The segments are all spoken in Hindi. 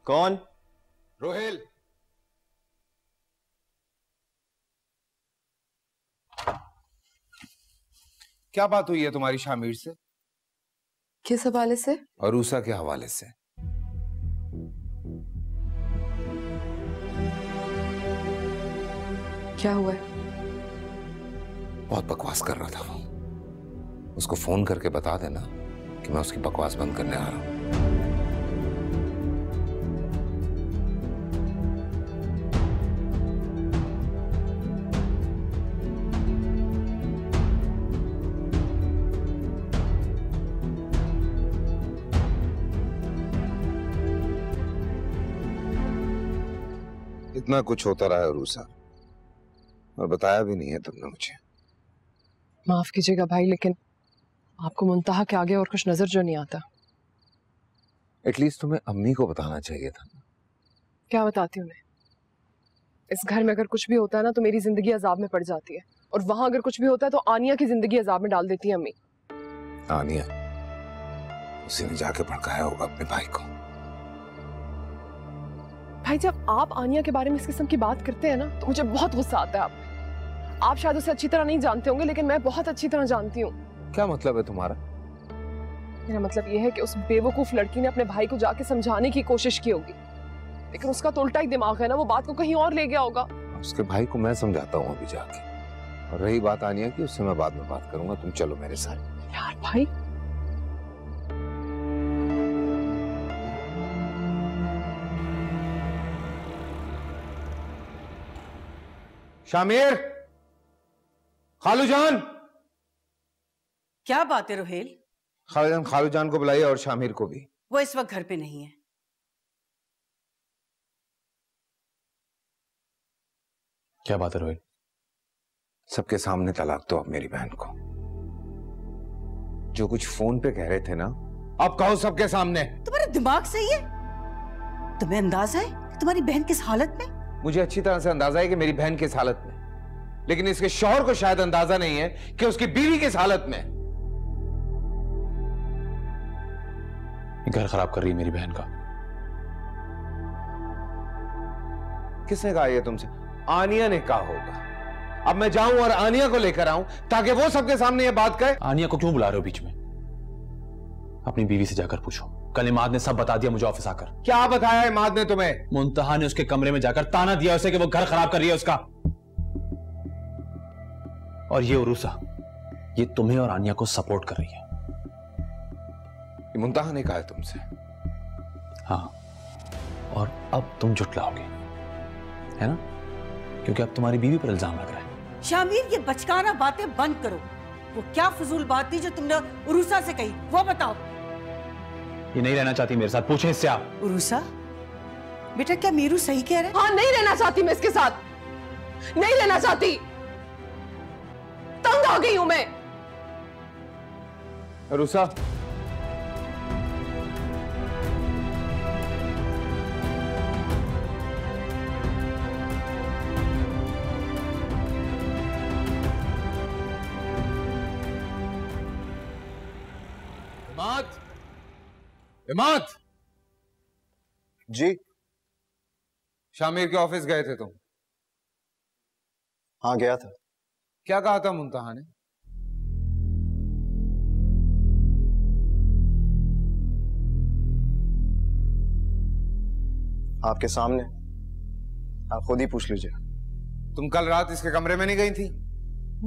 कौन? रोहेल। क्या बात हुई है तुम्हारी शामिर से? किस हवाले से? अरूसा के हवाले से। क्या हुआ है? बहुत बकवास कर रहा था वो। उसको फोन करके बता देना कि मैं उसकी बकवास बंद करने आ रहा हूं। इतना कुछ होता रहा है अरूसा, और बताया भी नहीं है तुमने मुझे। माफ कीजिएगा भाई, लेकिन आपको मुंतहा के आगे और कुछ नजर जो नहीं आता। एटलीस्ट तुम्हें अम्मी को बताना चाहिए था। क्या बताती उन्हें? इस घर में अगर कुछ भी होता है ना तो मेरी जिंदगी अजाब में पड़ जाती है, और वहां अगर कुछ भी होता है तो आनिया की जिंदगी अजाब में डाल देती है अम्मी। आनिया? उसी ने जाके भड़काया होगा अपने भाई को। भाई जब आप आनिया के बारे में इस किस्म की बात करते हैं ना तो मुझे बहुत गुस्सा आता है आप शायद उसे अच्छी तरह नहीं जानते होंगे, लेकिन मैं बहुत अच्छी तरह जानती हूँ। क्या मतलब है तुम्हारा? मेरा मतलब यह है कि उस बेवकूफ लड़की ने अपने भाई को जाके समझाने की कोशिश की होगी, लेकिन उसका तो उल्टा ही दिमाग है ना, वो बात को कहीं और ले गया होगा। उसके भाई को मैं समझाता हूँ अभी जाके। और रही बात आनिया की, उससे मैं बाद में बात करूंगा। तुम चलो मेरे साथ। यार भाई, शामिर, खालूजान। क्या बात है रोहेल? खालूजान को बुलाइए और शामिर को भी। वो इस वक्त घर पे नहीं है। क्या बात है रोहित? सबके सामने तलाक दो अब मेरी बहन को। जो कुछ फोन पे कह रहे थे ना, अब कहो सबके सामने। तुम्हारा दिमाग सही है? तुम्हें अंदाजा है कि तुम्हारी बहन किस हालत में? मुझे अच्छी तरह से अंदाजा है कि मेरी बहन किस हालत में, लेकिन इसके शौहर को शायद अंदाजा नहीं है कि उसकी बीवी किस हालत में। घर खराब कर रही है मेरी बहन का। किसने कहा ये तुमसे? आनिया ने कहा होगा। अब मैं जाऊं और आनिया को लेकर आऊं ताकि वो सबके सामने ये बात कहे। आनिया को क्यों बुला रहे हो बीच में? अपनी बीवी से जाकर पूछो। कल इमाद ने सब बता दिया मुझे ऑफिस आकर। क्या बताया इमाद ने तुम्हें? मुंतहा ने उसके कमरे में जाकर ताना दिया उसे कि वो घर खराब कर रही है उसका। और ये उरूसा, ये तुम्हें और आनिया को सपोर्ट कर रही है। ये मुंतहा ने कहा है तुमसे? हाँ, और अब तुम जुटलाओगे, है ना? क्योंकि अब तुम्हारी बीवी पर इल्जाम लग रहा है। शामिर, ये बचकाना बातें बंद करो। वो क्या फजूल बात थी जो तुमने उरूसा से कही, वो बताओ। ये नहीं रहना चाहती मेरे साथ, पूछें इससे आप। उरूसा बेटा, क्या मीरू सही कह रहा है? हाँ, नहीं रहना चाहती मैं इसके साथ, नहीं रहना चाहती। तंग आ गई हूं मैं। अरूसा, इमाद जी। शामिर के ऑफिस गए थे तुम? हाँ गया था। क्या कहा था मुंतहा ने? आपके सामने, आप खुद ही पूछ लीजिए। तुम कल रात इसके कमरे में नहीं गई थी?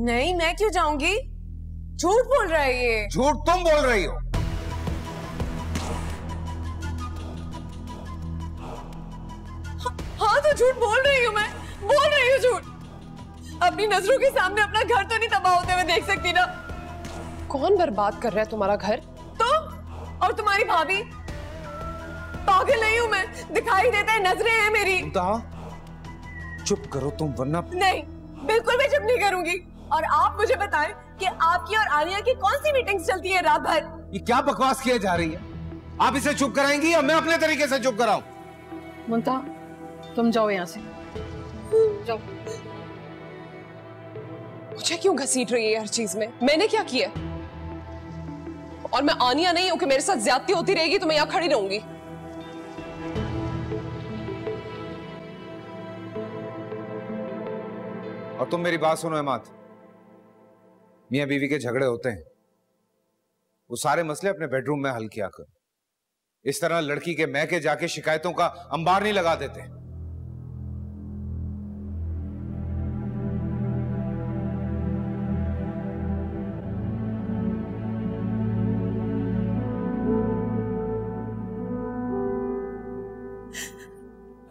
नहीं, मैं क्यों जाऊंगी? झूठ बोल रहा है ये। झूठ तुम बोल रही हो। हाँ तो झूठ बोल रही हूँ, मैं बोल रही हूँ झूठ। अपनी नजरों के सामने अपना घर तो नहीं तबाह होते हुए देख सकती ना। कौन बर्बाद कर रहा है तुम्हारा घर? तुम और तुम्हारी भाभी। पागल नहीं हूँ मैं, दिखाई देता है, नजरें हैं मेरी। चुप करो तुम, वरना। नहीं, बिल्कुल भी चुप नहीं करूंगी। और आप मुझे बताएं कि आपकी और आलिया की कौन सी मीटिंग्स चलती है रात भर? ये क्या बकवास किए जा रही है? आप इसे चुप कराएंगी या मैं अपने तरीके से चुप कराऊं? मुंतहा, तुम जाओ यहाँ से, जाओ। मुझे क्यों घसीट रही है हर चीज में? मैंने क्या किया? और मैं आनिया नहीं हूं कि मेरे साथ ज्यादती होती रहेगी तो मैं यहाँ खड़ी रहूंगी। और तुम मेरी बात सुनो इमाद, मियां बीवी के झगड़े होते हैं, वो सारे मसले अपने बेडरूम में हल किया करो। इस तरह लड़की के मैके जाके शिकायतों का अंबार नहीं लगा देते।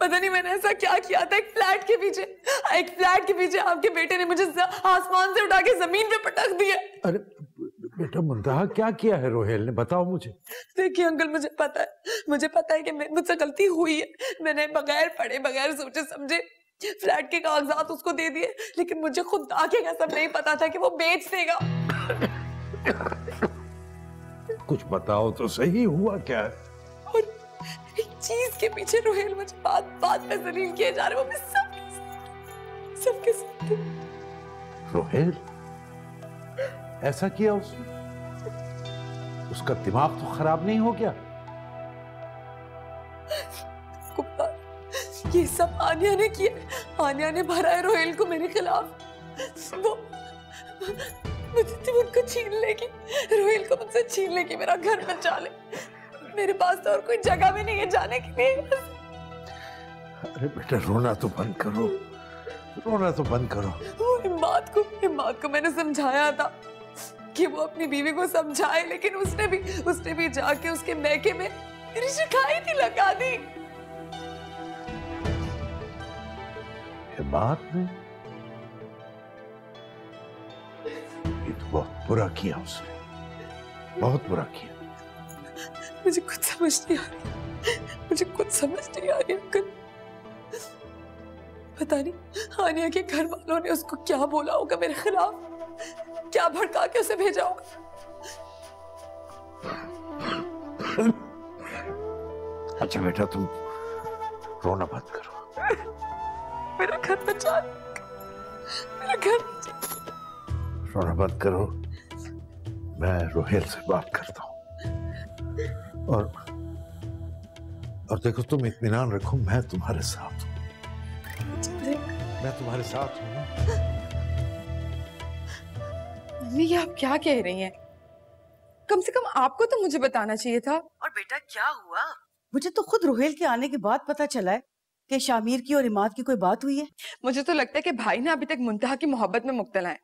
पता नहीं मैंने ऐसा क्या किया था, एक फ्लैट के पीछे आपके बेटे ने मुझे आसमान से उठा के जमीन पे पटक दिया। अरे बेटा मुंतहा, क्या किया है रोहेल ने, बताओ मुझे। देखिए अंकल, मुझे पता है कि मुझसे गलती हुई है। मैंने बगैर पढ़े बगैर सोचे समझे फ्लैट के कागजात उसको दे दिए, लेकिन मुझे खुदा की कसम नहीं पता था कि वो बेच देगा। कुछ बताओ तो सही, हुआ क्या है? और एक चीज के पीछे रोहेल मुझे बात पे जलील किए जा रहे, वो मैं सबके साथ। रोहेल ऐसा किया उसने? उसका दिमाग तो खराब नहीं हो गया? ये सब आन्या ने किया। आन्या ने भरा है रोहेल को मेरे खिलाफ। वो मुझे उनको छीन लेगी, रोहेल को मुझसे छीन लेगी, मेरा घर बचा ले। मेरे पास तो और कोई जगह भी नहीं है जाने के लिए। अरे बेटा रोना तो बंद करो, रोना तो बंद करो। वो इमाद को मैंने समझाया था कि वो अपनी बीवी को समझाए, लेकिन उसने भी जाके उसके मैके में मेरी शिकायत ही लगा दी। बात में ये तो बहुत बुरा किया उसने, बहुत बुरा किया। मुझे कुछ समझ नहीं आ रही अंकल। पता नहीं आनिया के घर वालों ने उसको क्या बोला होगा मेरे खिलाफ, क्या भड़का के उसे भेजा होगा। अच्छा बेटा तुम रोना बंद करो। मेरा घर बचा, मेरा घर बचा। रोना बंद करो, मैं रोहेल से बात करता हूँ। और देखो तुम इत्मीनान रखो, मैं तुम्हारे साथ हूँ, मैं तुम्हारे साथ हूँ। मम्मी ये आप क्या कह रही हैं? कम से कम आपको तो मुझे बताना चाहिए था। और बेटा क्या हुआ? मुझे तो खुद रोहेल के आने के बाद पता चला है कि शामिर की और इमाद की कोई बात हुई है। मुझे तो लगता है कि भाई ना अभी तक मुंतहा की मोहब्बत में मुब्तला है,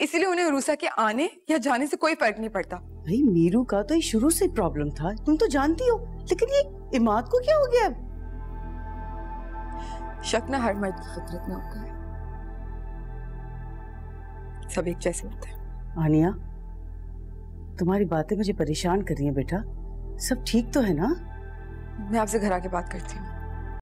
इसीलिए उन्हें उरूसा के आने या जाने से कोई फर्क नहीं पड़ता। भाई मीरू का तो शुरू से प्रॉब्लम था, तुम तो जानती हो, लेकिन ये इमाद को क्या हो गया? शक ना हर मर्द की फितरत में होता है, सब एक जैसे होते हैं। आनिया तुम्हारी बातें मुझे परेशान कर रही हैं बेटा, सब ठीक तो है ना? मैं आपसे घर आके बात करती हूँ।